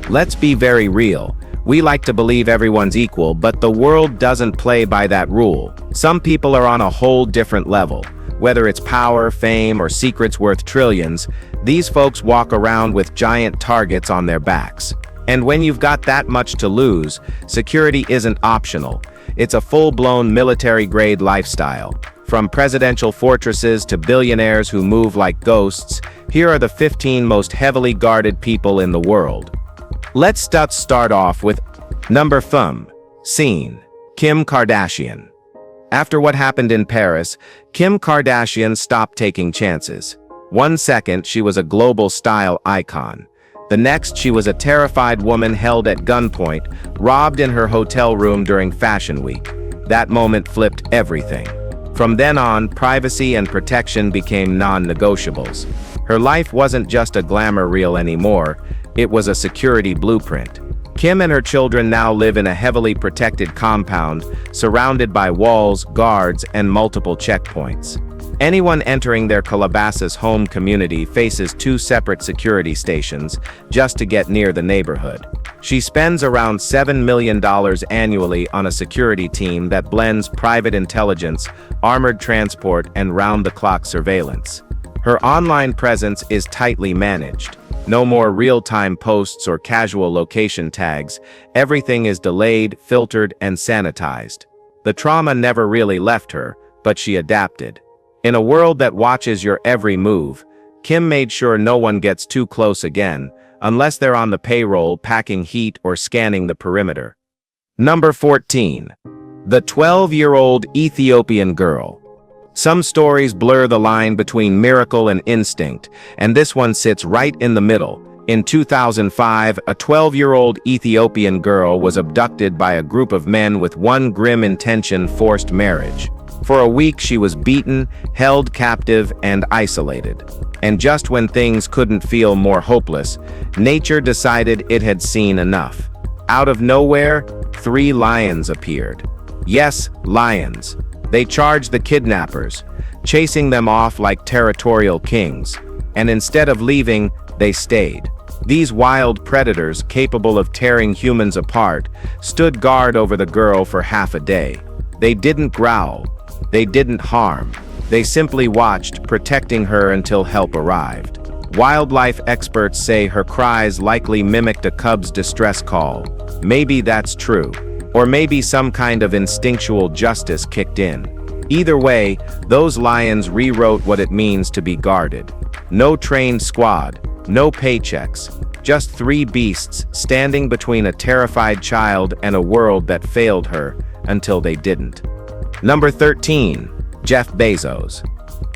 Let's be very real. We like to believe everyone's equal, but the world doesn't play by that rule. Some people are on a whole different level. Whether it's power, fame, or secrets worth trillions, these folks walk around with giant targets on their backs. And when you've got that much to lose, security isn't optional. It's a full-blown military-grade lifestyle. From presidential fortresses to billionaires who move like ghosts, here are the 15 most heavily guarded people in the world. Let's start off with number 5. Scene: Kim Kardashian. After what happened in Paris, Kim Kardashian stopped taking chances. One second, she was a global style icon. The next, she was a terrified woman held at gunpoint, robbed in her hotel room during Fashion Week. That moment flipped everything. From then on, privacy and protection became non-negotiables. Her life wasn't just a glamour reel anymore, it was a security blueprint. Kim and her children now live in a heavily protected compound, surrounded by walls, guards, and multiple checkpoints. Anyone entering their Calabasas home community faces 2 separate security stations just to get near the neighborhood. She spends around $7 million annually on a security team that blends private intelligence, armored transport, and round-the-clock surveillance. Her online presence is tightly managed. No more real-time posts or casual location tags. Everything is delayed, filtered, and sanitized. The trauma never really left her, but she adapted. In a world that watches your every move, Kim made sure no one gets too close again, unless they're on the payroll, packing heat, or scanning the perimeter. Number 14. The 12-year-old Ethiopian girl. Some stories blur the line between miracle and instinct, and this one sits right in the middle. In 2005, a 12-year-old Ethiopian girl was abducted by a group of men with one grim intention: forced marriage. For a week, she was beaten, held captive, and isolated. And just when things couldn't feel more hopeless, nature decided it had seen enough. Out of nowhere, 3 lions appeared. Yes, lions. They charged the kidnappers, chasing them off like territorial kings. And instead of leaving, they stayed. These wild predators, capable of tearing humans apart, stood guard over the girl for half a day. They didn't growl. They didn't harm. They simply watched, protecting her until help arrived. Wildlife experts say her cries likely mimicked a cub's distress call. Maybe that's true. Or maybe some kind of instinctual justice kicked in. Either way, those lions rewrote what it means to be guarded. No trained squad, no paychecks, just 3 beasts standing between a terrified child and a world that failed her until they didn't. Number 13. Jeff Bezos.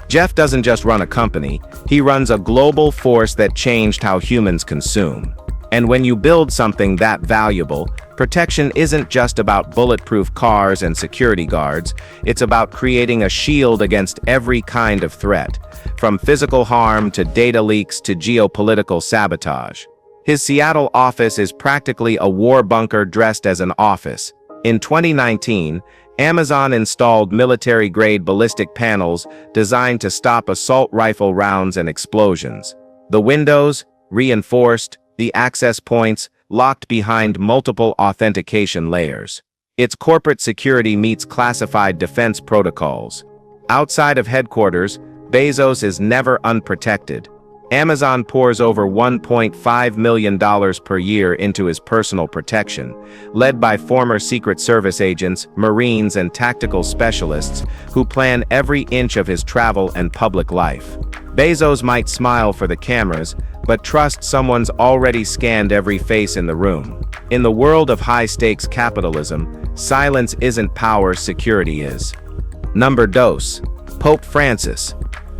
Jeff doesn't just run a company, he runs a global force that changed how humans consume. And when you build something that valuable, protection isn't just about bulletproof cars and security guards, it's about creating a shield against every kind of threat, from physical harm to data leaks to geopolitical sabotage. His Seattle office is practically a war bunker dressed as an office. In 2019, Amazon installed military-grade ballistic panels designed to stop assault rifle rounds and explosions. The windows, reinforced, the access points, locked behind multiple authentication layers. Its corporate security meets classified defense protocols. Outside of headquarters, Bezos is never unprotected. Amazon pours over $1.5 million per year into his personal protection, led by former Secret Service agents, Marines, and tactical specialists who plan every inch of his travel and public life. Bezos might smile for the cameras, but trust someone's already scanned every face in the room. In the world of high-stakes capitalism, silence isn't power, security is. Number 2. Pope Francis.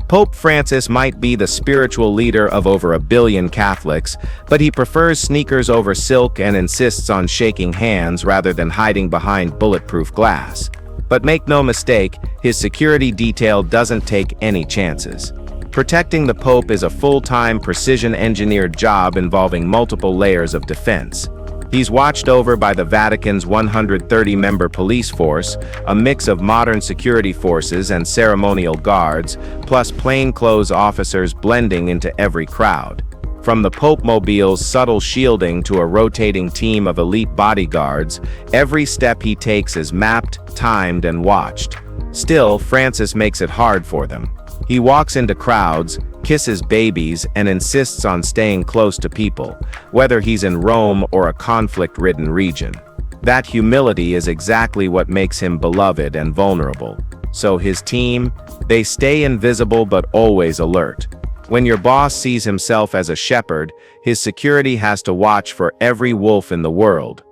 Pope Francis might be the spiritual leader of over 1 billion Catholics, but he prefers sneakers over silk and insists on shaking hands rather than hiding behind bulletproof glass. But make no mistake, his security detail doesn't take any chances. Protecting the Pope is a full-time, precision-engineered job involving multiple layers of defense. He's watched over by the Vatican's 130-member police force, a mix of modern security forces and ceremonial guards, plus plainclothes officers blending into every crowd. From the Pope-mobile's subtle shielding to a rotating team of elite bodyguards, every step he takes is mapped, timed, and watched. Still, Francis makes it hard for them. He walks into crowds, kisses babies, and insists on staying close to people, whether he's in Rome or a conflict-ridden region. That humility is exactly what makes him beloved and vulnerable. So his team, they stay invisible but always alert. When your boss sees himself as a shepherd, his security has to watch for every wolf in the world.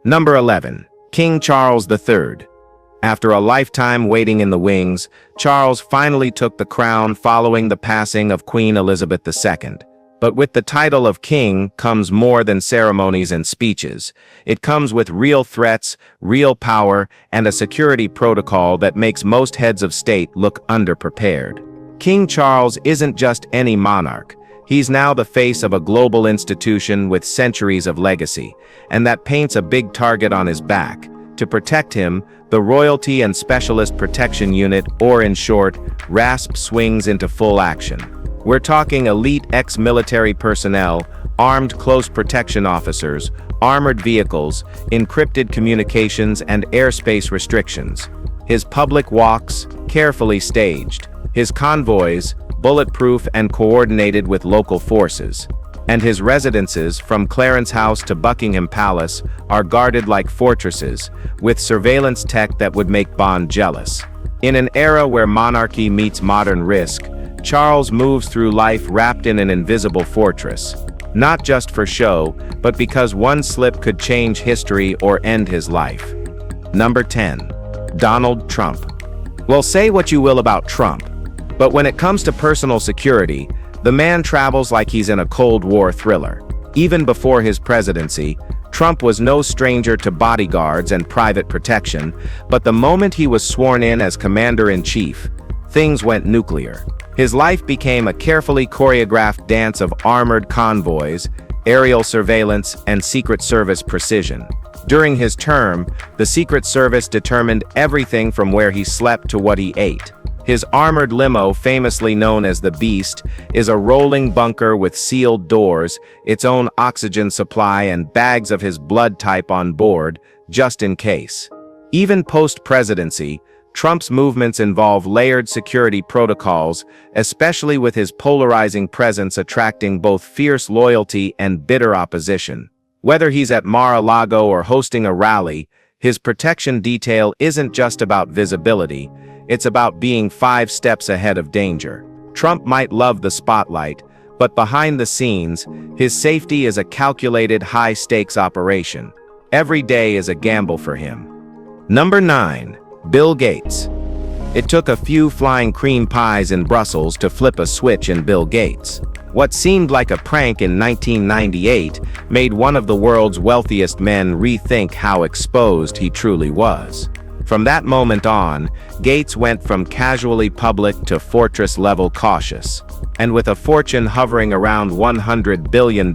Number 11. King Charles III. After a lifetime waiting in the wings, Charles finally took the crown following the passing of Queen Elizabeth II. But with the title of king comes more than ceremonies and speeches. It comes with real threats, real power, and a security protocol that makes most heads of state look underprepared. King Charles isn't just any monarch. He's now the face of a global institution with centuries of legacy, and that paints a big target on his back. To protect him, the Royalty and Specialist Protection Unit, or in short, RASP, swings into full action. We're talking elite ex-military personnel, armed close protection officers, armored vehicles, encrypted communications, and airspace restrictions. His public walks, carefully staged. His convoys, bulletproof and coordinated with local forces. And his residences, from Clarence House to Buckingham Palace, are guarded like fortresses, with surveillance tech that would make Bond jealous. In an era where monarchy meets modern risk, Charles moves through life wrapped in an invisible fortress. Not just for show, but because one slip could change history or end his life. Number 10. Donald Trump. Well, say what you will about Trump, but when it comes to personal security, the man travels like he's in a Cold War thriller. Even before his presidency, Trump was no stranger to bodyguards and private protection, but the moment he was sworn in as commander-in-chief, things went nuclear. His life became a carefully choreographed dance of armored convoys, aerial surveillance, and Secret Service precision. During his term, the Secret Service determined everything from where he slept to what he ate. His armored limo, famously known as the Beast, is a rolling bunker with sealed doors, its own oxygen supply, and bags of his blood type on board, just in case. Even post-presidency, Trump's movements involve layered security protocols, especially with his polarizing presence attracting both fierce loyalty and bitter opposition. Whether he's at Mar-a-Lago or hosting a rally, his protection detail isn't just about visibility. It's about being 5 steps ahead of danger. Trump might love the spotlight, but behind the scenes, his safety is a calculated high-stakes operation. Every day is a gamble for him. Number 9. Bill Gates. It took a few flying cream pies in Brussels to flip a switch in Bill Gates. What seemed like a prank in 1998 made one of the world's wealthiest men rethink how exposed he truly was. From that moment on, Gates went from casually public to fortress-level cautious. And with a fortune hovering around $100 billion,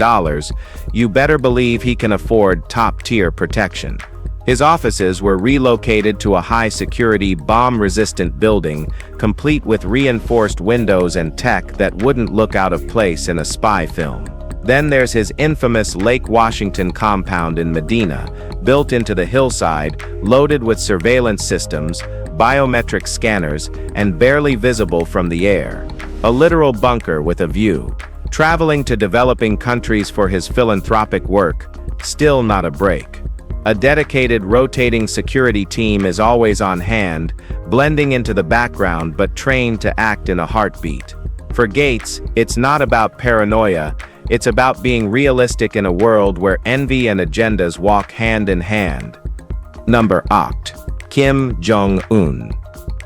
you better believe he can afford top-tier protection. His offices were relocated to a high-security, bomb-resistant building, complete with reinforced windows and tech that wouldn't look out of place in a spy film. Then there's his infamous Lake Washington compound in Medina, built into the hillside, loaded with surveillance systems, biometric scanners, and barely visible from the air. A literal bunker with a view. Traveling to developing countries for his philanthropic work, still not a break. A dedicated rotating security team is always on hand, blending into the background but trained to act in a heartbeat. For Gates, it's not about paranoia, it's about being realistic in a world where envy and agendas walk hand in hand. Number 8. Kim Jong-un.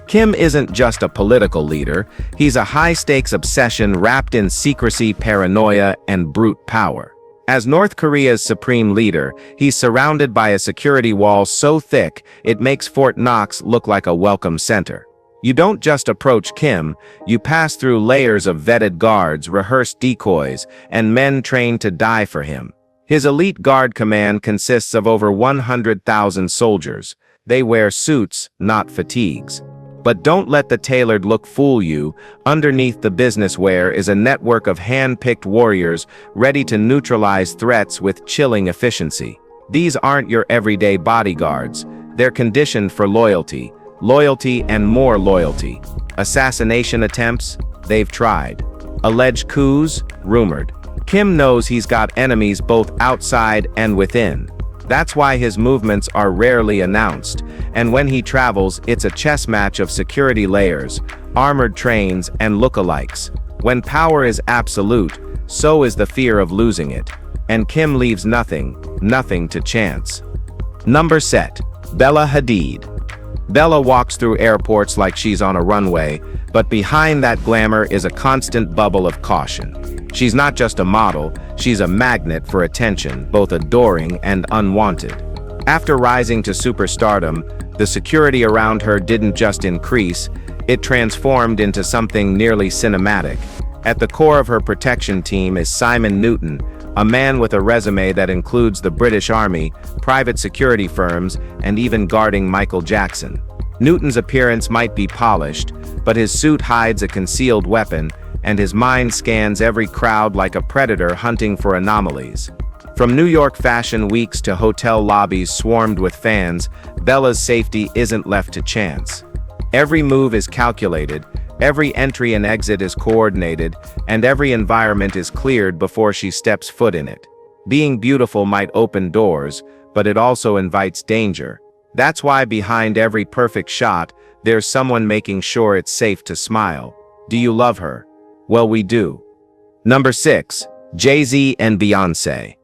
Kim isn't just a political leader, he's a high-stakes obsession wrapped in secrecy, paranoia, and brute power. As North Korea's supreme leader, he's surrounded by a security wall so thick it makes Fort Knox look like a welcome center. You don't just approach Kim, you pass through layers of vetted guards, rehearsed decoys, and men trained to die for him. His elite guard command consists of over 100,000 soldiers. They wear suits, not fatigues. But don't let the tailored look fool you. Underneath the business wear is a network of hand-picked warriors ready to neutralize threats with chilling efficiency. These aren't your everyday bodyguards. They're conditioned for loyalty. Loyalty and more loyalty. Assassination attempts? They've tried. Alleged coups? Rumored. Kim knows he's got enemies both outside and within. That's why his movements are rarely announced, and when he travels, it's a chess match of security layers, armored trains, and lookalikes. When power is absolute, so is the fear of losing it. And Kim leaves nothing to chance. Number set. Bella Hadid. Bella walks through airports like she's on a runway, but behind that glamour is a constant bubble of caution. She's not just a model, she's a magnet for attention, both adoring and unwanted. After rising to superstardom, the security around her didn't just increase, it transformed into something nearly cinematic. At the core of her protection team is Simon Newton, a man with a resume that includes the British Army, private security firms, and even guarding Michael Jackson. Newton's appearance might be polished, but his suit hides a concealed weapon, and his mind scans every crowd like a predator hunting for anomalies. From New York fashion weeks to hotel lobbies swarmed with fans, Bella's safety isn't left to chance. Every move is calculated, every entry and exit is coordinated, and every environment is cleared before she steps foot in it. Being beautiful might open doors, but it also invites danger. That's why behind every perfect shot, there's someone making sure it's safe to smile. Do you love her? Well, we do. Number 6. Jay-Z and Beyoncé.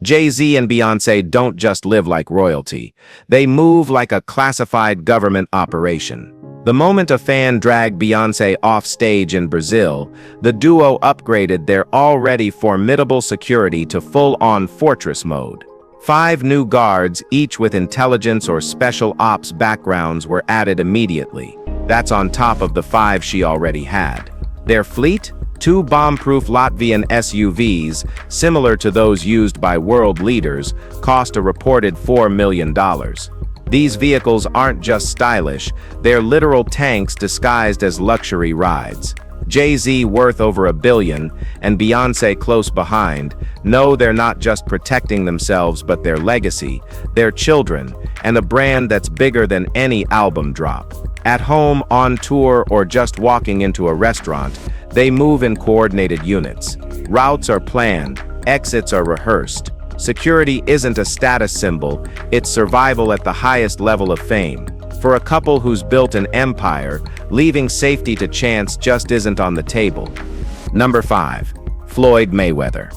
Jay-Z and Beyoncé don't just live like royalty. They move like a classified government operation. The moment a fan dragged Beyoncé off stage in Brazil, the duo upgraded their already formidable security to full-on fortress mode. 5 new guards, each with intelligence or special ops backgrounds, were added immediately. That's on top of the 5 she already had. Their fleet? 2 bomb-proof Latvian SUVs, similar to those used by world leaders, cost a reported $4 million. These vehicles aren't just stylish, they're literal tanks disguised as luxury rides. Jay-Z, worth over $1 billion, and Beyoncé close behind, know they're not just protecting themselves but their legacy, their children, and a brand that's bigger than any album drop. At home, on tour, or just walking into a restaurant, they move in coordinated units. Routes are planned, exits are rehearsed. Security isn't a status symbol, it's survival at the highest level of fame. For a couple who's built an empire, leaving safety to chance just isn't on the table. Number 5. Floyd Mayweather.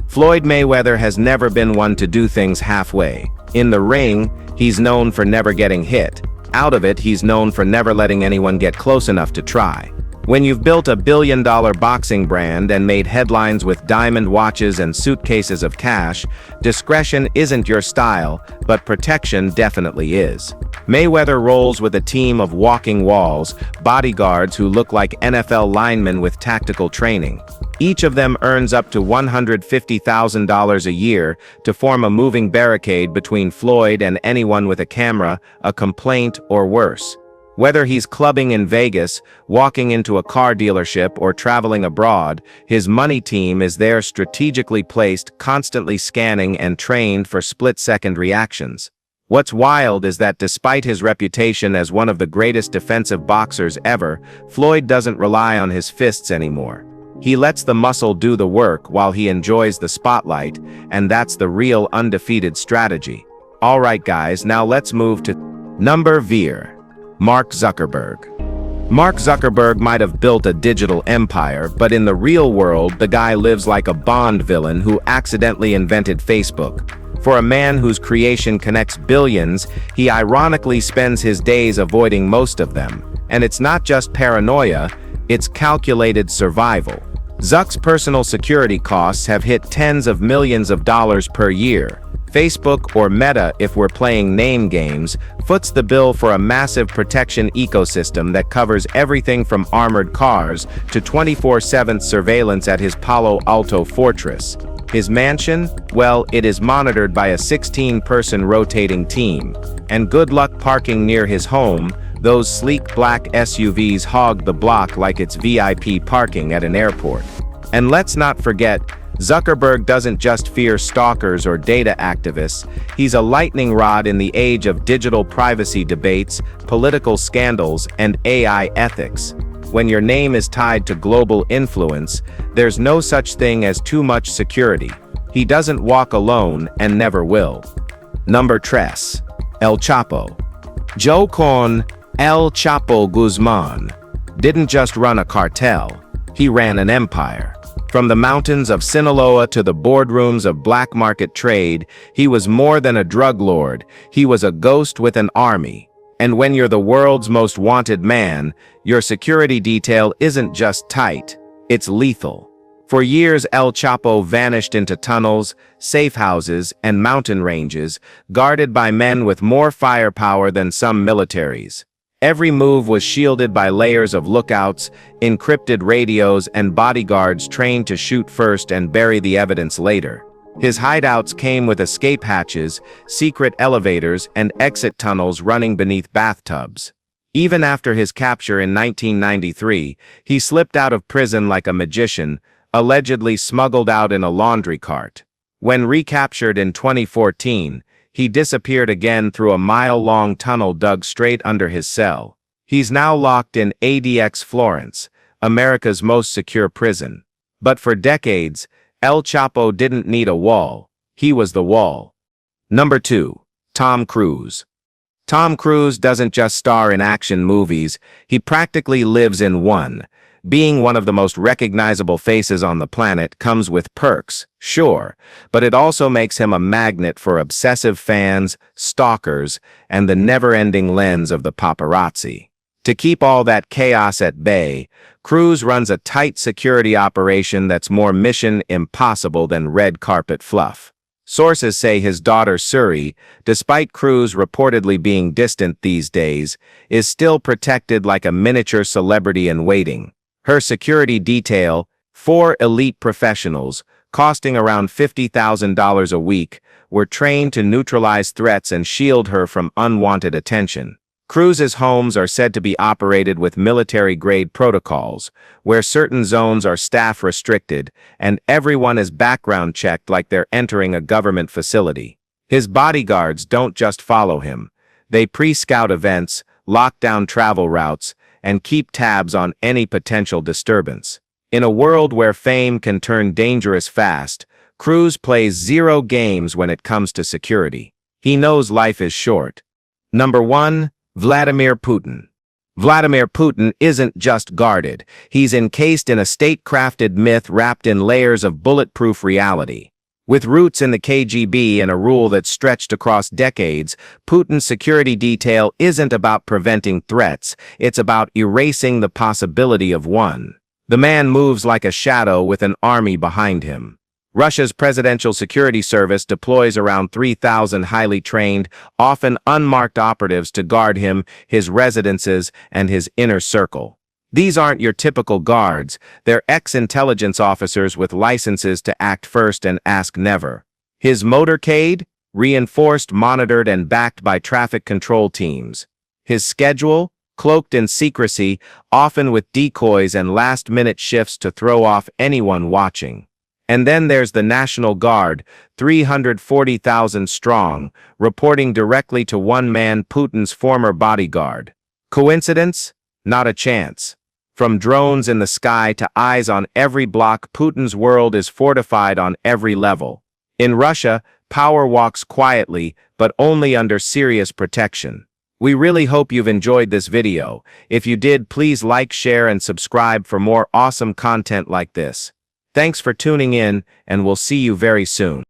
Floyd Mayweather has never been one to do things halfway. In the ring, he's known for never getting hit. Out of it, he's known for never letting anyone get close enough to try. When you've built a billion-dollar boxing brand and made headlines with diamond watches and suitcases of cash, discretion isn't your style, but protection definitely is. Mayweather rolls with a team of walking walls, bodyguards who look like NFL linemen with tactical training. Each of them earns up to $150,000 a year to form a moving barricade between Floyd and anyone with a camera, a complaint, or worse. Whether he's clubbing in Vegas, walking into a car dealership, or traveling abroad, his money team is there, strategically placed, constantly scanning and trained for split-second reactions. What's wild is that despite his reputation as one of the greatest defensive boxers ever, Floyd doesn't rely on his fists anymore. He lets the muscle do the work while he enjoys the spotlight, and that's the real undefeated strategy. Alright guys, now let's move to number Veer. Mark Zuckerberg. Mark Zuckerberg might have built a digital empire, but in the real world, the guy lives like a Bond villain who accidentally invented Facebook. For a man whose creation connects billions, he ironically spends his days avoiding most of them. And it's not just paranoia, it's calculated survival. Zuck's personal security costs have hit tens of millions of dollars per year. Facebook, or Meta if we're playing name games, foots the bill for a massive protection ecosystem that covers everything from armored cars to 24/7 surveillance at his Palo Alto fortress. His mansion? Well, it is monitored by a 16-person rotating team. And good luck parking near his home, Those sleek black SUVs hog the block like it's VIP parking at an airport. And let's not forget, Zuckerberg doesn't just fear stalkers or data activists, he's a lightning rod in the age of digital privacy debates, political scandals, and AI ethics. When your name is tied to global influence, there's no such thing as too much security. He doesn't walk alone and never will. Number 3. El Chapo. Jong-un, El Chapo Guzman, didn't just run a cartel, he ran an empire. From the mountains of Sinaloa to the boardrooms of black market trade, he was more than a drug lord, he was a ghost with an army. And when you're the world's most wanted man, your security detail isn't just tight, it's lethal. For years, El Chapo vanished into tunnels, safe houses, and mountain ranges, guarded by men with more firepower than some militaries. Every move was shielded by layers of lookouts, encrypted radios, and bodyguards trained to shoot first and bury the evidence later. His hideouts came with escape hatches, secret elevators, and exit tunnels running beneath bathtubs. Even after his capture in 1993, he slipped out of prison like a magician, allegedly smuggled out in a laundry cart. When recaptured in 2014, he disappeared again through a mile-long tunnel dug straight under his cell. He's now locked in ADX Florence, America's most secure prison. But for decades, El Chapo didn't need a wall, he was the wall. Number 2. Tom Cruise. Tom Cruise doesn't just star in action movies, he practically lives in one. Being one of the most recognizable faces on the planet comes with perks, sure, but it also makes him a magnet for obsessive fans, stalkers, and the never-ending lens of the paparazzi. To keep all that chaos at bay, Cruise runs a tight security operation that's more mission impossible than red carpet fluff. Sources say his daughter Suri, despite Cruise reportedly being distant these days, is still protected like a miniature celebrity in waiting. Her security detail, 4 elite professionals, costing around $50,000 a week, were trained to neutralize threats and shield her from unwanted attention. Cruise's homes are said to be operated with military-grade protocols, where certain zones are staff-restricted, and everyone is background-checked like they're entering a government facility. His bodyguards don't just follow him. They pre-scout events, lock down travel routes, and keep tabs on any potential disturbance. In a world where fame can turn dangerous fast, Cruise plays zero games when it comes to security. He knows life is short. Number 1. Vladimir Putin. Vladimir Putin isn't just guarded, he's encased in a state-crafted myth wrapped in layers of bulletproof reality. With roots in the KGB and a rule that's stretched across decades, Putin's security detail isn't about preventing threats, it's about erasing the possibility of one. The man moves like a shadow with an army behind him. Russia's Presidential Security Service deploys around 3,000 highly trained, often unmarked operatives to guard him, his residences, and his inner circle. These aren't your typical guards, they're ex-intelligence officers with licenses to act first and ask never. His motorcade? Reinforced, monitored, and backed by traffic control teams. His schedule? Cloaked in secrecy, often with decoys and last-minute shifts to throw off anyone watching. And then there's the National Guard, 340,000 strong, reporting directly to one man, Putin's former bodyguard. Coincidence? Not a chance. From drones in the sky to eyes on every block, Putin's world is fortified on every level. In Russia, power walks quietly, but only under serious protection. We really hope you've enjoyed this video. If you did, please like, share, and subscribe for more awesome content like this. Thanks for tuning in, and we'll see you very soon.